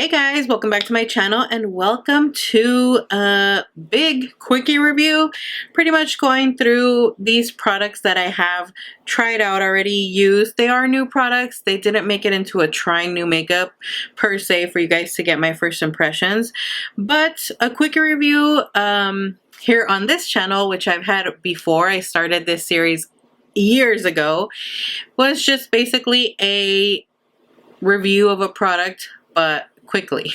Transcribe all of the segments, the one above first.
Hey guys, welcome back to my channel and welcome to a big quickie review. Pretty much going through these products that I have tried out already, used. They are new products. They didn't make it into a trying new makeup per se for you guys to get my first impressions. But a quickie review here on this channel, which I've had before. I started this series years ago, was just basically a review of a product, but quickly.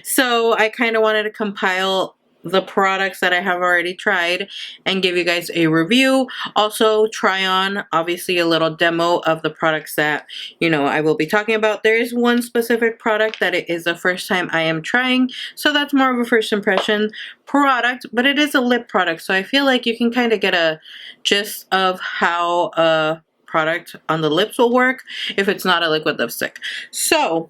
So I kind of wanted to compile the products that I have already tried and give you guys a review. Also try on, obviously, a little demo of the products that, I will be talking about. There is one specific product that it is the first time I am trying, so that's more of a first impression product, but it is a lip product, so I feel like you can kind of get a gist of how a product on the lips will work if it's not a liquid lipstick. So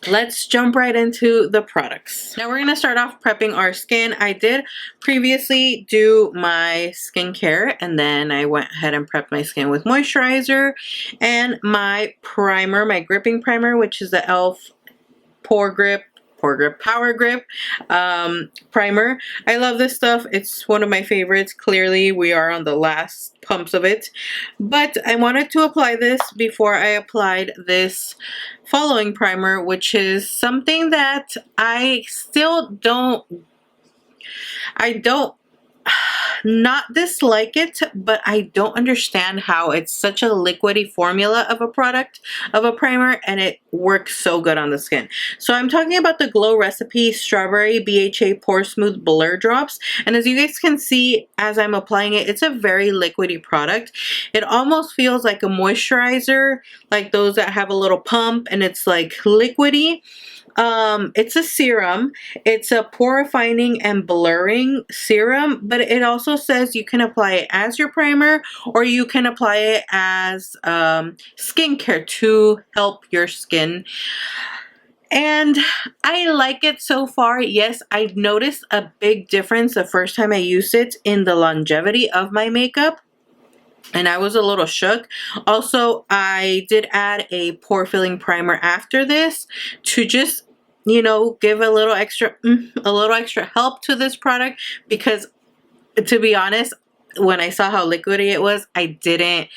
let's jump right into the products. Now we're going to start off prepping our skin. I did previously do my skincare and then I went ahead and prepped my skin with moisturizer and my primer, my gripping primer, which is the e.l.f. Power Grip primer. I love this stuff. It's one of my favorites. Clearly we are on the last pumps of it, but I wanted to apply this before I applied this following primer, which is something that I still don't not dislike it, but I don't understand how it's such a liquidy formula of a product, of a primer, and it works so good on the skin. So I'm talking about the Glow Recipe Strawberry BHA Pore Smooth Blur Drops, and as you guys can see as I'm applying it, it's a very liquidy product. It almost feels like a moisturizer, like those that have a little pump and it's like liquidy. It's a serum. It's a pore refining and blurring serum, but it also says you can apply it as your primer or you can apply it as skincare to help your skin. And I like it so far. Yes, I've noticed a big difference the first time I used it in the longevity of my makeup, and I was a little shook. Also, I did add a pore filling primer after this to just, give a little extra help to this product, because to be honest, when I saw how liquidy it was, I didn't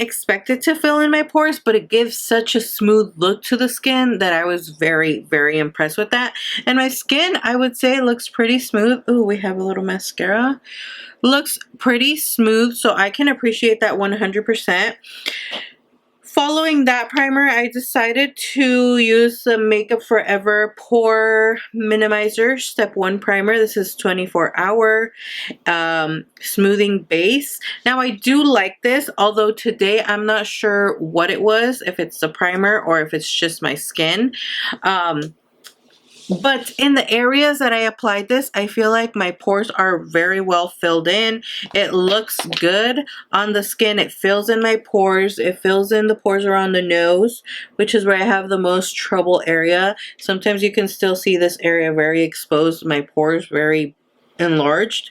expect it to fill in my pores, but it gives such a smooth look to the skin that I was very, very impressed with that. And my skin, I would say, looks pretty smooth. Ooh, we have a little mascara. Looks pretty smooth, so I can appreciate that 100%. Following that primer, I decided to use the Makeup Forever Pore Minimizer Step 1 Primer. This is 24-hour smoothing base. Now, I do like this, although today I'm not sure what it was, if it's the primer or if it's just my skin. But in the areas that I applied this, I feel like my pores are very well filled in. It looks good on the skin. It fills in my pores. It fills in the pores around the nose, which is where I have the most trouble area. Sometimes you can still see this area very exposed, my pores very enlarged.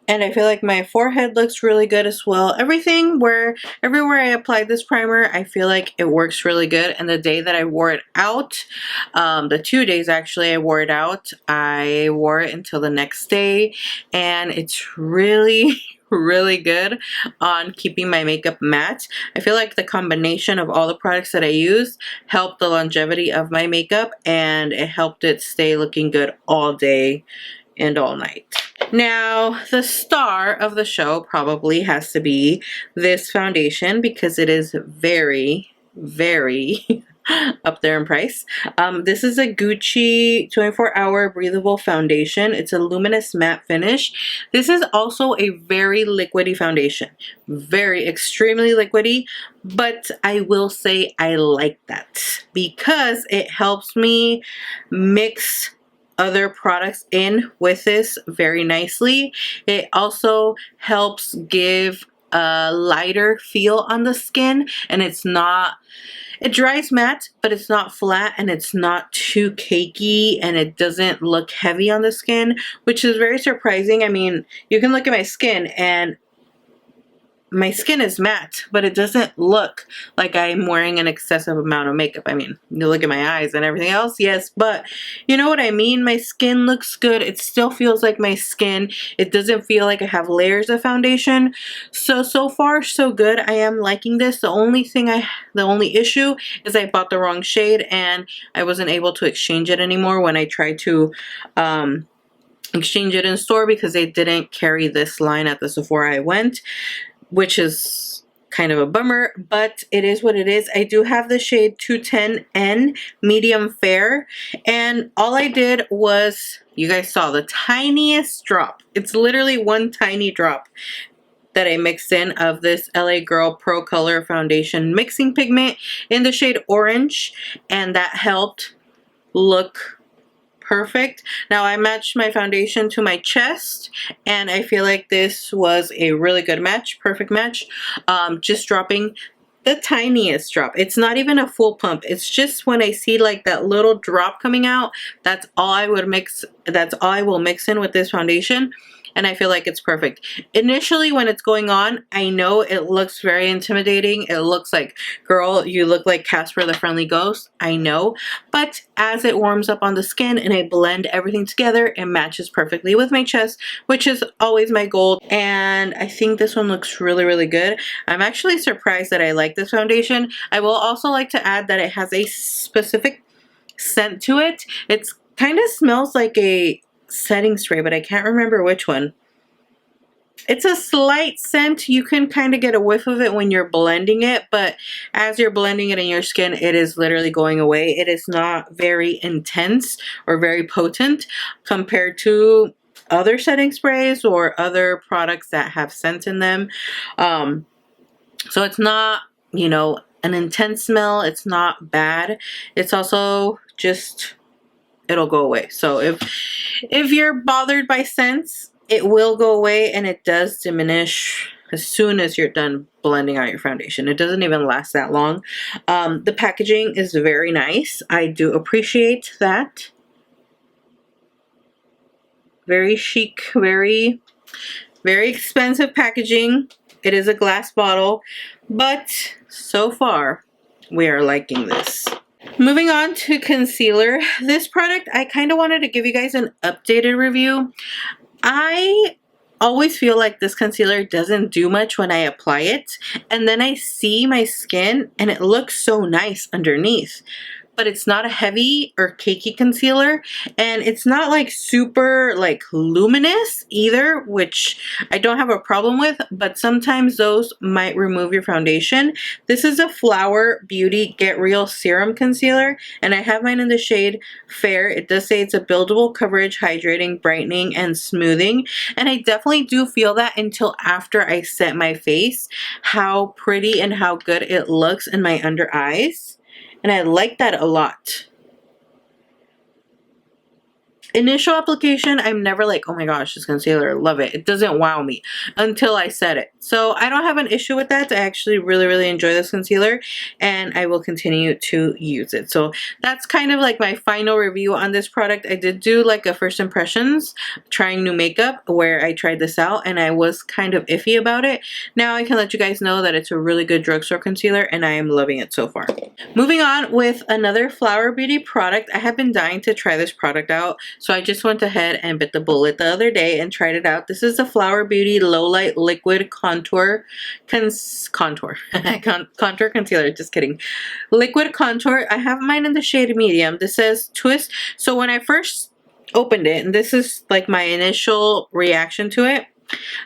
And I feel like my forehead looks really good as well. Everywhere I applied this primer, I feel like it works really good. And the day that I wore it out, the 2 days actually I wore it out, I wore it until the next day. And it's really, really good on keeping my makeup matte. I feel like the combination of all the products that I used helped the longevity of my makeup, and it helped it stay looking good all day and all night. Now, the star of the show probably has to be this foundation, because it is very, very up there in price. This is a Gucci 24-hour breathable foundation. It's a luminous matte finish. This is also a very liquidy foundation. Very extremely liquidy, but I will say I like that because it helps me mix other products in with this very nicely. It also helps give a lighter feel on the skin, and it dries matte, but it's not flat and it's not too cakey, and it doesn't look heavy on the skin, which is very surprising. I mean, you can look at my skin and my skin is matte, but it doesn't look like I'm wearing an excessive amount of makeup. I mean, you look at my eyes and everything else, yes, but you know what I mean? My skin looks good. It still feels like my skin. It doesn't feel like I have layers of foundation. So far, so good. I am liking this. The only issue is I bought the wrong shade and I wasn't able to exchange it anymore when I tried to exchange it in store because they didn't carry this line at the Sephora I went, which is kind of a bummer, but it is what it is. I do have the shade 210N medium fair, and all I did was, you guys saw the tiniest drop. It's literally one tiny drop that I mixed in of this LA Girl Pro Color Foundation mixing pigment in the shade orange, and that helped look perfect. Now I matched my foundation to my chest and I feel like this was a really good match, perfect match. Just dropping the tiniest drop. It's not even a full pump. It's just when I see like that little drop coming out, that's all I will mix in with this foundation. And I feel like it's perfect. Initially when it's going on, I know it looks very intimidating. It looks like, girl, you look like Casper the Friendly Ghost. I know. But as it warms up on the skin and I blend everything together, it matches perfectly with my chest, which is always my goal. And I think this one looks really, really good. I'm actually surprised that I like this foundation. I will also like to add that it has a specific scent to it. It's kind of smells like a setting spray, but I can't remember which one. It's a slight scent. You can kind of get a whiff of it when you're blending it, but as you're blending it in your skin, it is literally going away. It is not very intense or very potent compared to other setting sprays or other products that have scent in them. So it's not, you know, an intense smell. It's not bad. It's also just, it'll go away. So if you're bothered by scents, it will go away, and it does diminish as soon as you're done blending out your foundation. It doesn't even last that long. The packaging is very nice. I do appreciate that. Very chic, very expensive packaging. It is a glass bottle, but so far we are liking this. Moving on to concealer. This product, I kind of wanted to give you guys an updated review. I always feel like this concealer doesn't do much when I apply it, and then I see my skin and it looks so nice underneath. But it's not a heavy or cakey concealer, and it's not like super like luminous either, which I don't have a problem with, but sometimes those might remove your foundation. This is a Flower Beauty Get Real Serum Concealer, and I have mine in the shade Fair. It does say it's a buildable coverage, hydrating, brightening, and smoothing, and I definitely do feel that until after I set my face, how pretty and how good it looks in my under eyes. And I like that a lot. Initial application, I'm never like, oh my gosh, this concealer, love it. It doesn't wow me until I set it. So I don't have an issue with that. I actually really enjoy this concealer, and I will continue to use it. So that's kind of like my final review on this product. I did do like a first impressions trying new makeup where I tried this out and I was kind of iffy about it. Now I can let you guys know that it's a really good drugstore concealer and I am loving it so far. Moving on with another Flower Beauty product. I have been dying to try this product out. So I just went ahead and bit the bullet the other day and tried it out. This is the Flower Beauty Low Light Liquid Contour contour concealer. Just kidding. Liquid contour. I have mine in the shade medium. This says twist. So when I first opened it, and this is like my initial reaction to it,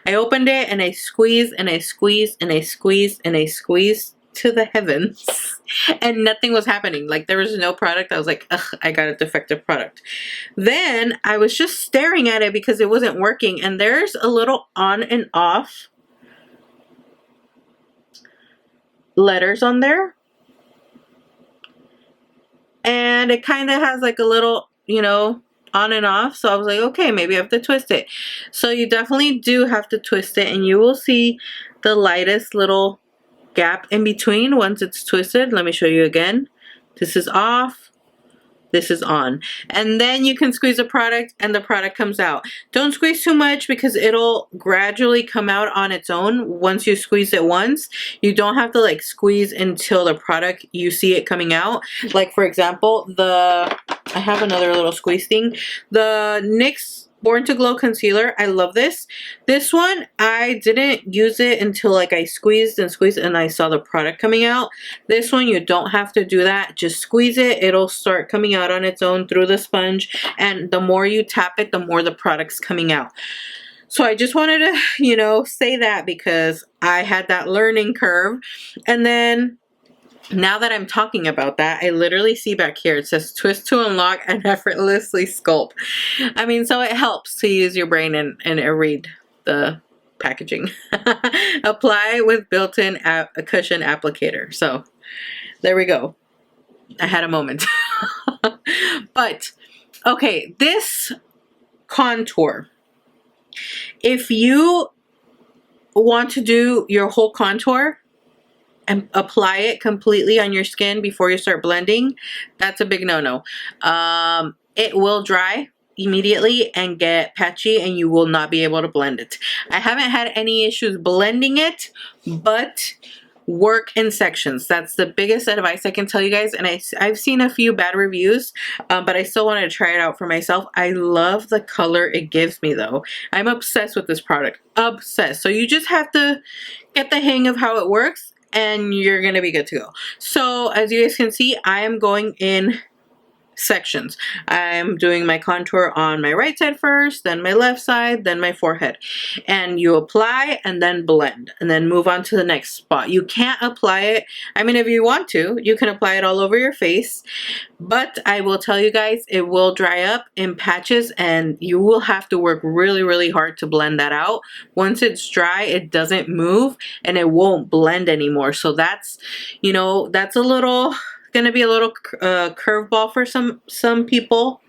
I opened it and I squeezed and I squeezed and I squeezed and I squeezed to the heavens, and nothing was happening. Like there was no product. I was like, ugh, I got a defective product. Then I was just staring at it because it wasn't working, and there's a little on and off letters on there, and it kind of has like a little, you know, on and off. So I was like, okay, maybe I have to twist it. So you definitely do have to twist it, and you will see the lightest little gap in between once it's twisted. Let me show you again. This is off, this is on. And then you can squeeze the product and the product comes out. Don't squeeze too much because it'll gradually come out on its own once you squeeze it once. You don't have to like squeeze until the product, you see it coming out. Like for example, I have another little squeeze thing. The NYX Born to Glow concealer, I love this. This one, I didn't use it until like I squeezed and I saw the product coming out. This one, you don't have to do that. Just squeeze it. It'll start coming out on its own through the sponge. And the more you tap it, the more the product's coming out. So I just wanted to, you know, say that because I had that learning curve. And then now that I'm talking about that, I literally see back here, it says twist to unlock and effortlessly sculpt. I mean, so it helps to use your brain and read the packaging. Apply with built-in a cushion applicator. So there we go. I had a moment. But, okay, this contour. If you want to do your whole contour, and apply it completely on your skin before you start blending, that's a big no-no. It will dry immediately and get patchy and you will not be able to blend it. I haven't had any issues blending it, but work in sections. That's the biggest advice I can tell you guys. And I've seen a few bad reviews, but I still wanted to try it out for myself. I love the color it gives me though. I'm obsessed with this product. Obsessed. So you just have to get the hang of how it works and you're gonna be good to go. So as you guys can see, I am going in sections. I'm doing my contour on my right side first, then my left side, then my forehead. And you apply and then blend and then move on to the next spot. You can't apply it. I mean, if you want to, you can apply it all over your face, but I will tell you guys, it will dry up in patches and you will have to work really, really hard to blend that out. Once it's dry, it doesn't move and it won't blend anymore. So that's, you know, that's gonna be a little curveball for some people,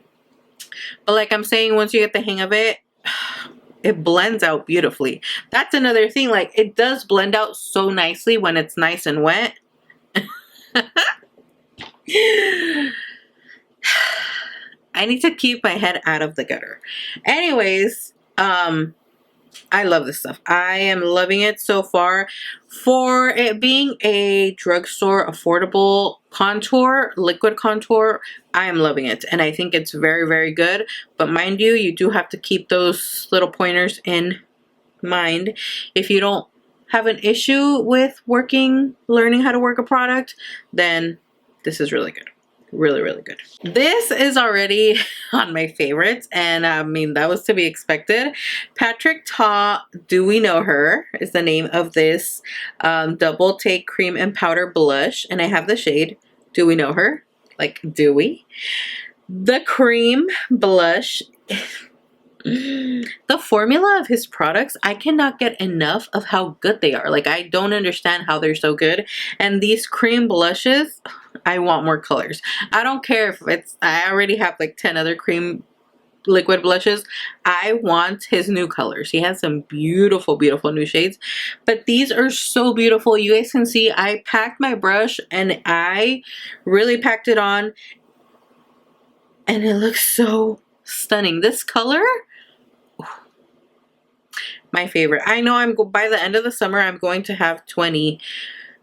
but like I'm saying, once you get the hang of it, it blends out beautifully. That's another thing, like it does blend out so nicely when it's nice and wet. I need to keep my head out of the gutter. Anyways, I love this stuff. I am loving it so far. For it being a drugstore affordable contour, liquid contour, I am loving it. And I think it's very, very good. But mind you, you do have to keep those little pointers in mind. If you don't have an issue with learning how to work a product, then this is really good. Really, really good. This is already on my favorites, and I mean, that was to be expected. Patrick Ta, Do We Know Her is the name of this double take cream and powder blush, and I have the shade Do We Know Her, like do we? The cream blush. The formula of his products, I cannot get enough of how good they are. Like, I don't understand how they're so good. And these cream blushes, I want more colors. I don't care if I already have like 10 other cream liquid blushes. I want his new colors. He has some beautiful, beautiful new shades. But these are so beautiful. You guys can see I packed my brush and I really packed it on. And it looks so stunning. This color, my favorite. I know by the end of the summer, I'm going to have 20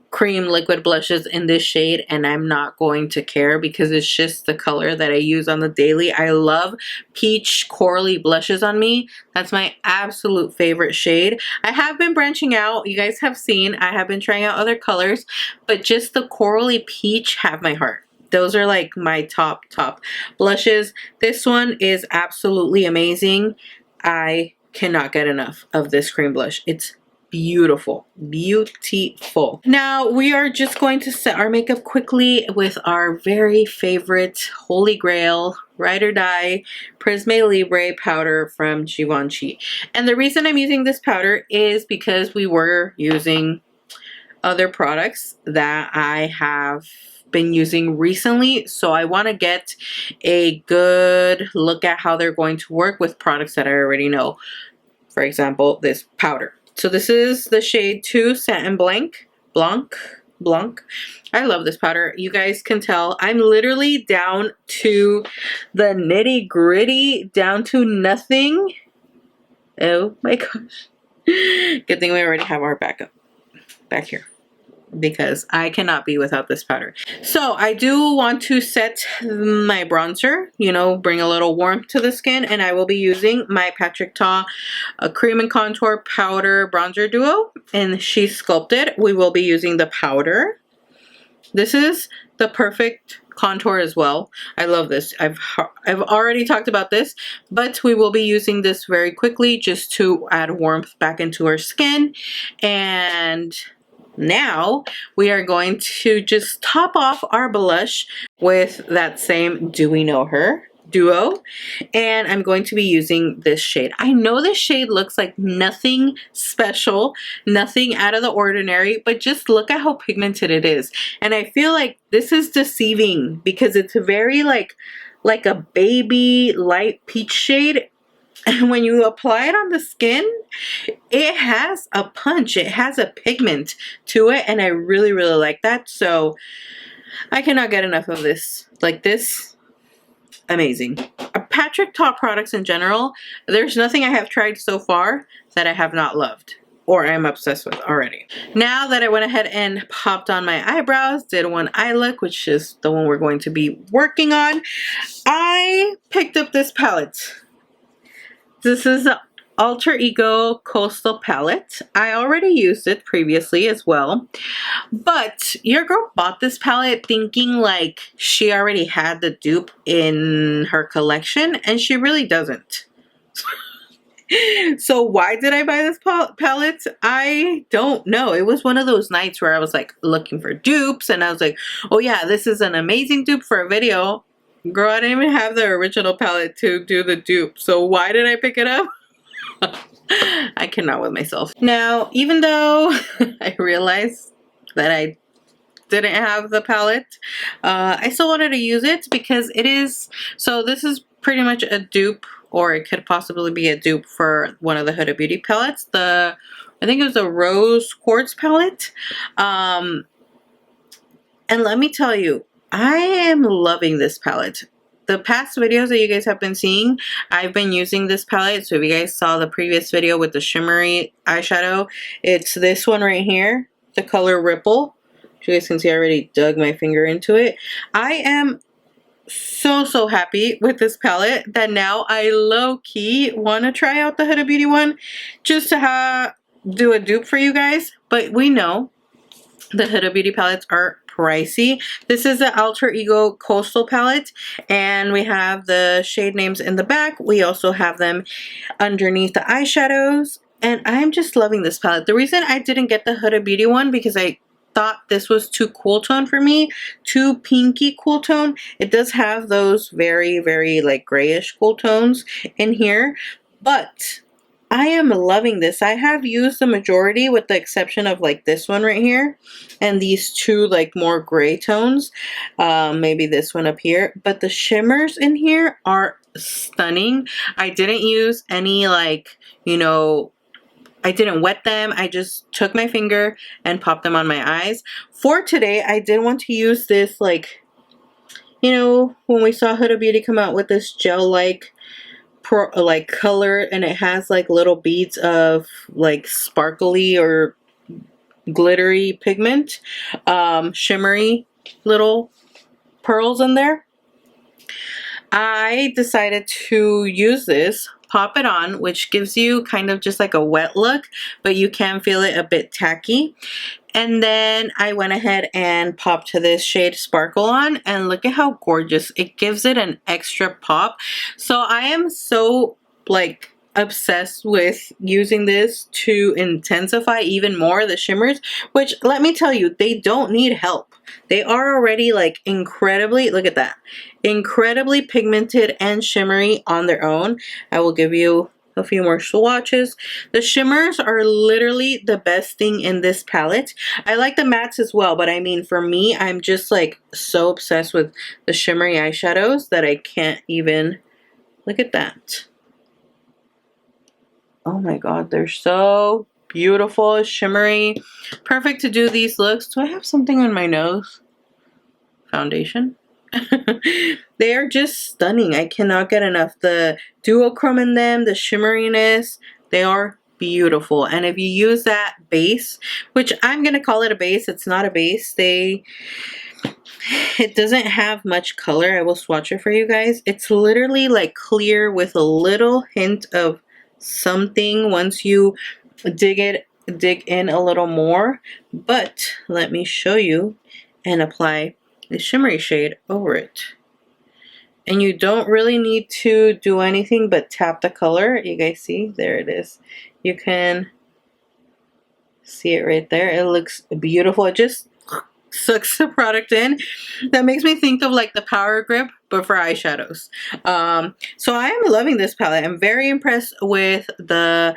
cream liquid blushes in this shade and I'm not going to care because it's just the color that I use on the daily. I love peach corally blushes on me. That's my absolute favorite shade. I have been branching out. You guys have seen I have been trying out other colors, but just the corally peach have my heart. Those are like my top blushes. This one is absolutely amazing. I cannot get enough of this cream blush. It's beautiful, beautiful. Now we are just going to set our makeup quickly with our very favorite holy grail ride or die Prisme Libre powder from Givenchy. And the reason I'm using this powder is because we were using other products that I have been using recently, so I want to get a good look at how they're going to work with products that I already know. For example, this powder. So this is the shade 2 Satin Blanc. Blanc. I love this powder. You guys can tell I'm literally down to the nitty gritty, down to nothing. Oh my gosh. Good thing we already have our backup back here, because I cannot be without this powder. So I do want to set my bronzer, you know, bring a little warmth to the skin, and I will be using my Patrick Ta Cream and Contour Powder Bronzer Duo, and She's Sculpted. We will be using the powder. This is the perfect contour as well. I love this. I've already talked about this, but we will be using this very quickly just to add warmth back into our skin. And now we are going to just top off our blush with that same Do We Know Her duo, and I'm going to be using this shade. I know this shade looks like nothing special, nothing out of the ordinary, but just look at how pigmented it is. And I feel like this is deceiving because it's very like a baby light peach shade. And when you apply it on the skin, it has a punch, it has a pigment to it, and I really, really like that. So I cannot get enough of this. Like this, amazing. Patrick Ta products in general, there's nothing I have tried so far that I have not loved or I'm obsessed with already. Now that I went ahead and popped on my eyebrows, did one eye look, which is the one we're going to be working on, I picked up this palette. This is the Alter Ego Coastal palette. I already used it previously as well, but your girl bought this palette thinking like she already had the dupe in her collection, and she really doesn't. So why did I buy this palette? I don't know. It was one of those nights where I was like looking for dupes, and I was like, oh yeah, this is an amazing dupe for a video. Girl, I didn't even have the original palette to do the dupe, so why did I pick it up? I cannot with myself. Now, even though I realized that I didn't have the palette, I still wanted to use it because it is, so this is pretty much a dupe, or it could possibly be a dupe for one of the Huda Beauty palettes. I think it was the Rose Quartz palette. And let me tell you, I am loving this palette. The past videos that you guys have been seeing, I've been using this palette. So if you guys saw the previous video with the shimmery eyeshadow, it's this one right here, the color Ripple. As you guys can see, I already dug my finger into it. I am so happy with this palette that now I low-key want to try out the Huda Beauty one just to do a dupe for you guys. But we know the Huda Beauty palettes are pricey. This is the Alter Ego Coastal palette, and we have the shade names in the back. We also have them underneath the eyeshadows, and I'm just loving this palette. The reason I didn't get the Huda Beauty one because I thought this was too cool tone for me, too pinky cool tone. It does have those very like grayish cool tones in here, but I am loving this. I have used the majority with the exception of like this one right here and these two like more gray tones, maybe this one up here, but the shimmers in here are stunning. I didn't use any like, you know, I didn't wet them. I just took my finger and popped them on my eyes. For today, I did want to use this, like, you know, when we saw Huda Beauty come out with this gel-like color, and it has like little beads of like sparkly or glittery pigment, shimmery little pearls in there. I decided to use this, pop it on, which gives you kind of just like a wet look, but you can feel it a bit tacky. And then I went ahead and popped this shade Sparkle on, and look at how gorgeous. It gives it an extra pop. So I am so like obsessed with using this to intensify even more the shimmers, which let me tell you, they don't need help. They are already like incredibly, look at that, incredibly pigmented and shimmery on their own. I will give you a few more swatches. The shimmers are literally the best thing in this palette. I like the mattes as well, but I mean, for me, I'm just like so obsessed with the shimmery eyeshadows that I can't even, look at that. Oh my god, they're so beautiful, shimmery, perfect to do these looks. Do I have something on my nose? Foundation. They are just stunning. I cannot get enough. The duochrome in them, the shimmeriness, they are beautiful. And if you use that base, which I'm gonna call it a base, it's not a base, it doesn't have much color. I will swatch it for you guys. It's literally like clear with a little hint of something once you dig in a little more. But let me show you and apply the shimmery shade over it. And you don't really need to do anything but tap the color. You guys see? There it is. You can see it right there. It looks beautiful. It just sucks the product in. That makes me think of like the Power Grip, but for eyeshadows. So I am loving this palette. I'm very impressed with the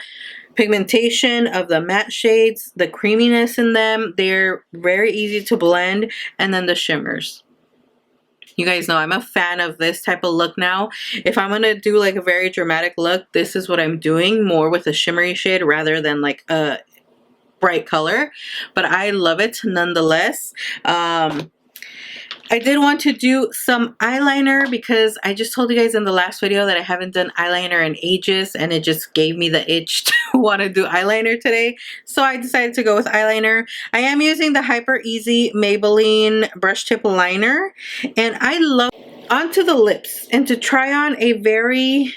pigmentation of the matte shades, the creaminess in them. They're very easy to blend, and then the shimmers. You guys know I'm a fan of this type of look now. If I'm gonna do like a very dramatic look, this is what I'm doing, more with a shimmery shade rather than like a bright color. But I love it nonetheless. I did want to do some eyeliner because I just told you guys in the last video that I haven't done eyeliner in ages, and it just gave me the itch to want to do eyeliner today. So I decided to go with eyeliner. I am using the Hyper Easy Maybelline brush tip liner, and I love onto the lips, and to try on a very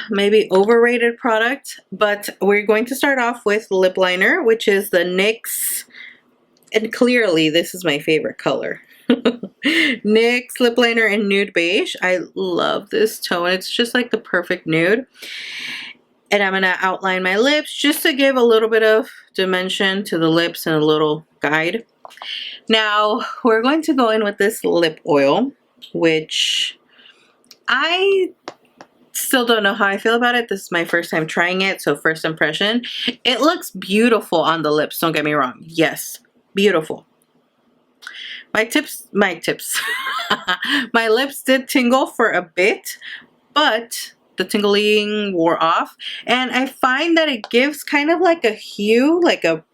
maybe overrated product, but we're going to start off with lip liner, which is the NYX. And clearly, this is my favorite color. NYX lip liner in Nude Beige. I love this tone. It's just like the perfect nude. And I'm going to outline my lips just to give a little bit of dimension to the lips and a little guide. Now, we're going to go in with this lip oil, which I still don't know how I feel about it. This is my first time trying it, so first impression. It looks beautiful on the lips, don't get me wrong. Yes. Beautiful. My lips did tingle for a bit, but the tingling wore off, and I find that it gives kind of like a hue, like a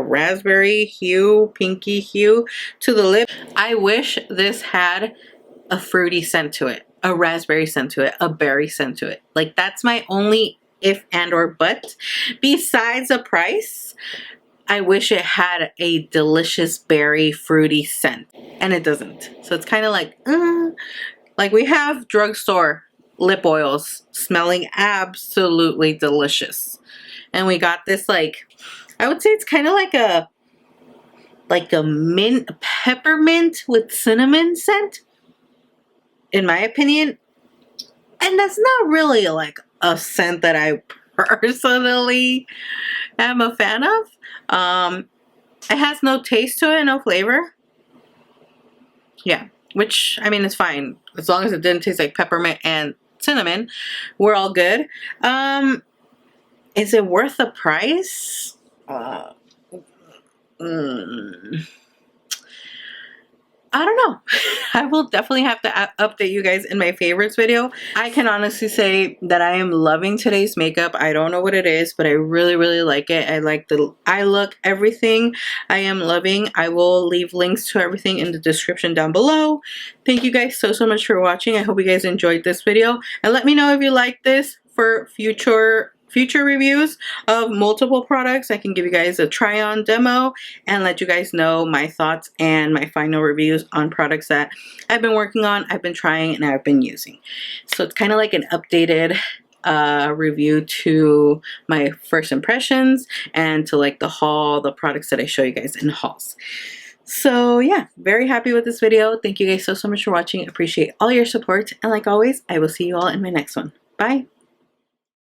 raspberry hue, pinky hue to the lip. I wish this had a fruity scent to it, a raspberry scent to it, a berry scent to it. Like, that's my only if and or but. Besides the price, I wish it had a delicious berry fruity scent, and it doesn't. So it's kind of like we have drugstore lip oils smelling absolutely delicious, and we got this, like, I would say it's kind of like a mint, peppermint with cinnamon scent, in my opinion. And that's not really like a scent that I personally am a fan of. It has no taste to it, no flavor. Yeah, which, I mean, it's fine. As long as it didn't taste like peppermint and cinnamon, we're all good. Is it worth the price? I don't know. I will definitely have to update you guys in my favorites video. I can honestly say that I am loving today's makeup. I don't know what it is, but I really, really like it. I like the eye look, everything I am loving. I will leave links to everything in the description down below. Thank you guys so much for watching. I hope you guys enjoyed this video, and let me know if you like this for future reviews of multiple products. I can give you guys a try-on demo and let you guys know my thoughts and my final reviews on products that I've been working on, I've been trying, and I've been using. So it's kind of like an updated review to my first impressions and to like the haul, the products that I show you guys in hauls. So yeah, very happy with this video. Thank you guys so much for watching. Appreciate all your support, and like always, I will see you all in my next one. Bye.